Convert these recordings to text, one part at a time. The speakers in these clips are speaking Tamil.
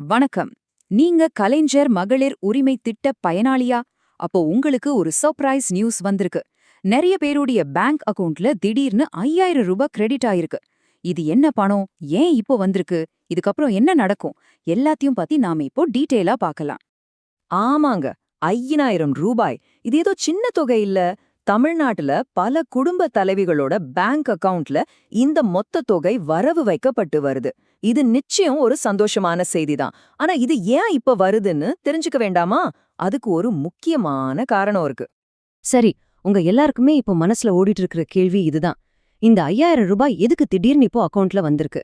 வணக்கம். நீங்க கலைஞர் மகளிர் உரிமை திட்ட பயனாளியா? அப்போ உங்களுக்கு ஒரு சர்ப்ரைஸ் நியூஸ் வந்திருக்கு. நிறைய பேருடைய பேங்க் அக்கவுண்ட்ல திடீர்னு 5000 ரூபாய் கிரெடிட் ஆயிருக்கு. இது என்ன பணம்? ஏன் இப்போ வந்திருக்கு? இதுக்கப்புறம் என்ன நடக்கும்? எல்லாத்தையும் பத்தி நாம இப்போ டீட்டெயிலா பார்க்கலாம். ஆமாங்க. 5000 ரூபாய். இது ஏதோ சின்ன தொகை இல்ல. தமிழ்நாட்டுல பல குடும்ப தலைவிகளோட பேங்க் அக்கவுண்ட்ல இந்த மொத்த தொகை வரவு வைக்கப்பட்டு வருது. இது நிச்சயம் ஒரு சந்தோஷமான செய்திதான். ஆனா இது ஏன் இப்ப வருதுன்னு தெரிஞ்சுக்க வேண்டாமா? அதுக்கு ஒரு முக்கியமான காரணம் இருக்கு. சரி, உங்க எல்லாருக்குமே இப்போ மனசுல ஓடிட்டு இருக்கிற கேள்வி இதுதான். இந்த 5000 ரூபாய் எதுக்கு திடீர்னு இப்போ அக்கவுண்ட்ல வந்திருக்கு?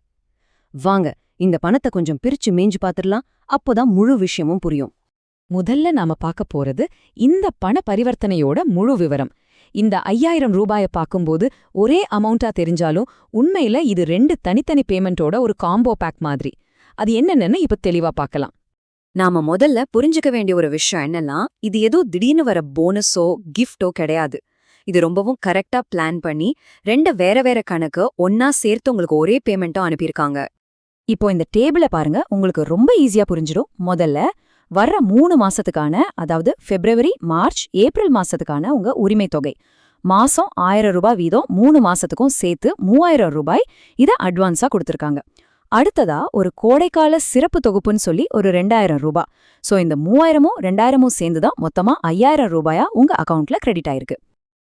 வாங்க, இந்த பணத்தை கொஞ்சம் பிரிச்சு மேஞ்சு பாத்துடலாம். அப்போதான் முழு விஷயமும் புரியும். முதல்ல நாம பார்க்க போறது இந்த பண பரிவர்த்தனையோட முழு விவரம். இந்த 5000 ரூபாய பார்க்கும்போது ஒரே அமௌண்டா தெரிஞ்சாலும் உண்மையில இது 2 தனித்தனி பேமெண்டோட ஒரு காம்போ பேக் மாதிரி. அது என்னென்னு இப்ப தெளிவா பார்க்கலாம். நாம முதல்ல புரிஞ்சுக்க வேண்டிய ஒரு விஷயம் என்னன்னா, இது ஏதோ திடீர்னு வர போனஸோ கிஃப்டோ கிடையாது. இது ரொம்பவும் கரெக்டா பிளான் பண்ணி 2 வேற வேற கணக்கு ஒன்னா சேர்த்து உங்களுக்கு ஒரே பேமெண்ட்டா அனுப்பியிருக்காங்க. இப்போ இந்த டேபிள பாருங்க, உங்களுக்கு ரொம்ப ஈஸியா புரிஞ்சிடும். முதல்ல வர்ற 3 மாசத்துக்கான, அதாவது பிப்ரவரி, மார்ச், ஏப்ரல் மாசத்துக்கான உங்க உரிமை தொகை. மாசம் 1000 ரூபாய் வீதம் 3 மாசத்துக்கும் சேர்த்து 3000 ரூபாய் இத அட்வான்ஸா கொடுத்திருக்காங்க. அடுத்ததா ஒரு கோடைக்கால சிறப்பு தொகுப்புன்னு சொல்லி ஒரு 2000 ரூபாய். சோ இந்த 3000மும் 2000மும் சேர்ந்துதான் மொத்தமா 5000 ரூபாயா உங்க அக்கவுண்ட்ல கிரெடிட் ஆயிருக்கு.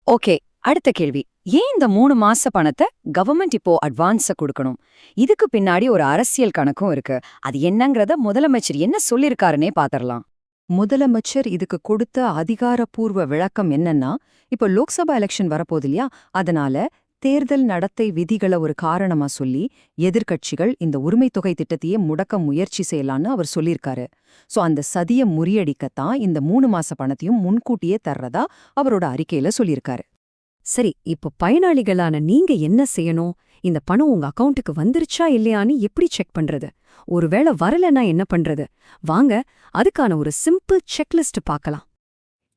ஓகே, அடுத்த கேள்வி. ஏன் இந்த 3 மாச பணத்தை கவர்மெண்ட் இப்போ அட்வான்ஸா கொடுக்கணும்? இதுக்கு பின்னாடி ஒரு அரசியல் கணக்கும் இருக்கு. அது என்னங்கறத முதலமைச்சர் என்ன சொல்லிருக்காருன்னே பாத்திரலாம். முதலமைச்சர் இதுக்கு கொடுத்த அதிகாரப்பூர்வ விளக்கம் என்னன்னா, இப்போ லோக்சபா எலெக்ஷன் வரப்போகுது இல்லையா, அதனால தேர்தல் நடத்தை விதிகளை ஒரு காரணமா சொல்லி எதிர்க்கட்சிகள் இந்த உரிமை தொகை திட்டத்தையே முடக்க முயற்சி செய்யலான்னு அவர் சொல்லியிருக்காரு. சோ அந்த சதிய முறியடிக்கத்தான் இந்த 3 மாச பணத்தையும் முன்கூட்டியே தர்றதா அவரோட அறிக்கையில சொல்லியிருக்காரு. சரி, இப்போ பயனாளிகளான நீங்க என்ன செய்யணும்? இந்த பணம் உங்க அக்கவுண்ட்டுக்கு வந்துருச்சா இல்லையான்னு எப்படி செக் பண்றது? ஒருவேளை வரலன்னா என்ன பண்றது? வாங்க, அதுக்கான ஒரு சிம்பிள் செக்லிஸ்ட் பார்க்கலாம்.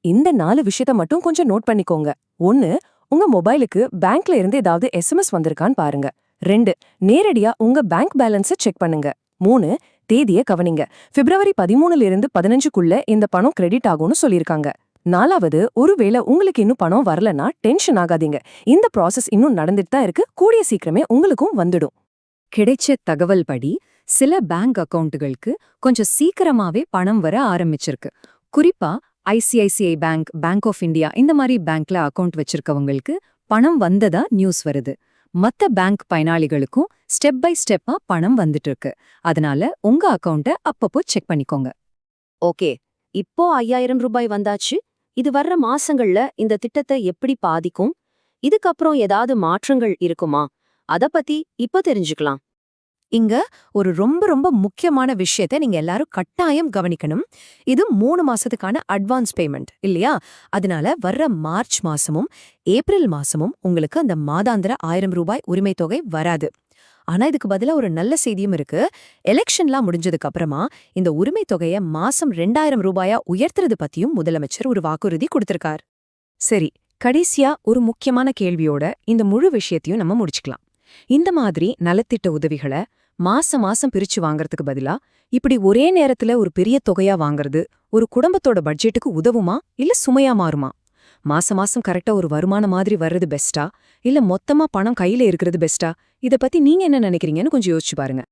இந்த 4 விஷயத்த மட்டும் கொஞ்சம் நோட் பண்ணிக்கோங்க. 1. உங்க மொபைலுக்கு பேங்க்ல இருந்து ஏதாவது எஸ்எம்எஸ் வந்திருக்கான்னு பாருங்க. 2. நேரடியா உங்க பேங்க் பேலன்ஸை செக் பண்ணுங்க. 3. தேதியை கவனிங்க. பிப்ரவரி 13ல இருந்து 15க்குள்ள இந்த பணம் கிரெடிட் ஆகும்னு சொல்லியிருக்காங்க. 4வது, ஒருவேளை உங்களுக்கு இன்னும் பணம் வரலன்னா டென்ஷன் ஆகாதீங்க. இந்த ப்ராசஸ் இன்னும் நடந்துட்டு தான் இருக்கு. கூடிய சீக்கிரமே உங்களுக்கும் வந்துடும். கிடைச்ச தகவல் படி சில பேங்க் அக்கவுண்ட்டுகளுக்கு கொஞ்சம் சீக்கிரமாவே பணம் வர ஆரம்பிச்சிருக்கு. குறிப்பா ICICI bank, bank of India இந்த மாதிரி பேங்க்ல அக்கவுண்ட் வச்சிருக்கவங்களுக்கு பணம் வந்ததா நியூஸ் வருது. மத்த பேங்க் பயனாளிகளுக்கும் ஸ்டெப் பை ஸ்டெப்பா பணம் வந்துட்டு இருக்கு. அதனால உங்க அக்கவுண்ட்டை அப்பப்போ செக் பண்ணிக்கோங்க. ஓகே, இப்போ 5000 ரூபாய் வந்தாச்சு. இது வர்ற மாசங்கள்ல இந்த திட்டத்தை எப்படி பாதிக்கும்? இதுக்கப்புறம் ஏதாவது மாற்றங்கள் இருக்குமா? அத பத்தி இப்ப தெரிஞ்சுக்கலாம். இங்க ஒரு ரொம்ப ரொம்ப முக்கியமான விஷயத்தை நீங்க எல்லாரும் கட்டாயம் கவனிக்கணும். இது 3 மாசத்துக்கான அட்வான்ஸ் பேமெண்ட் இல்லையா? அதனால வர்ற மார்ச் மாசமும் ஏப்ரல் மாசமும் உங்களுக்கு அந்த மாதாந்திர 1000 ரூபாய் உரிமை தொகை வராது. ஆனா இதுக்கு பதிலா ஒரு நல்ல செய்தியும் இருக்கு. எலெக்ஷன்லாம் முடிஞ்சதுக்கு அப்புறமா இந்த உரிமை தொகையை மாசம் 2000 ரூபாயா உயர்த்துறது பத்தியும் முதலமைச்சர் ஒரு வாக்குறுதி கொடுத்திருக்கார். சரி, கடைசியா ஒரு முக்கியமான கேள்வியோட இந்த முழு விஷயத்தையும் நம்ம முடிச்சுக்கலாம். இந்த மாதிரி நலத்திட்ட உதவிகளை மாசம் மாசம் பிரிச்சு வாங்கறதுக்கு பதிலா இப்படி ஒரே நேரத்துல ஒரு பெரிய தொகையா வாங்குறது ஒரு குடும்பத்தோட பட்ஜெட்டுக்கு உதவுமா இல்ல சுமையா மாறுமா? மாசம் மாசம் கரெக்டா ஒரு வருமானம் மாதிரி வர்றது பெஸ்டா இல்ல மொத்தமா பணம் கையில இருக்கிறது பெஸ்டா? இத பத்தி நீங்க என்ன நினைக்கிறீங்கன்னு கொஞ்சம் யோசிச்சு பாருங்க.